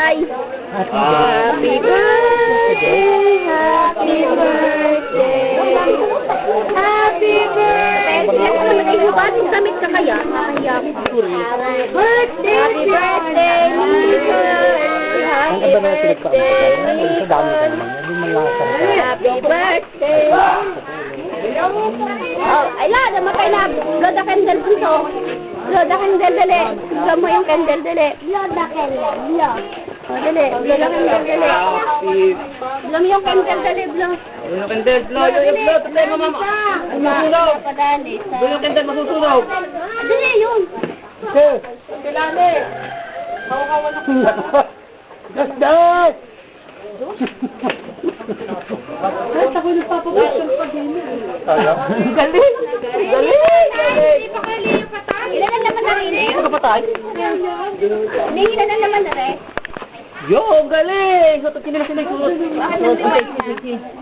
Tay. Happy birthday, happy birthday. Happy birthday. Damit ka kaya? Birthday, birthday, happy birthday. Happy birthday. Oh, ay la, namatay na. Blow the candle punso. Blow the candle, dali. Blow mo yung candle, dali. Blow the candle, blow. Oh, dali. Blow the candle, dali. Blow mo yung candle, dali. Blow. Blow yung candle, blow. Blow, tatlay mo, mama. Masusunog. Blow yung candle, masusunog. Dali, yun. Kilani. Hawa-hawa na kuha. Das! Ay, ako nagpapapasyon pa din. Galing! Galing! Ilan na naman na rin eh? Ano ka patay? May ilan na naman na rin? Yo, galing! So, kinila sila yung Bakit nandun?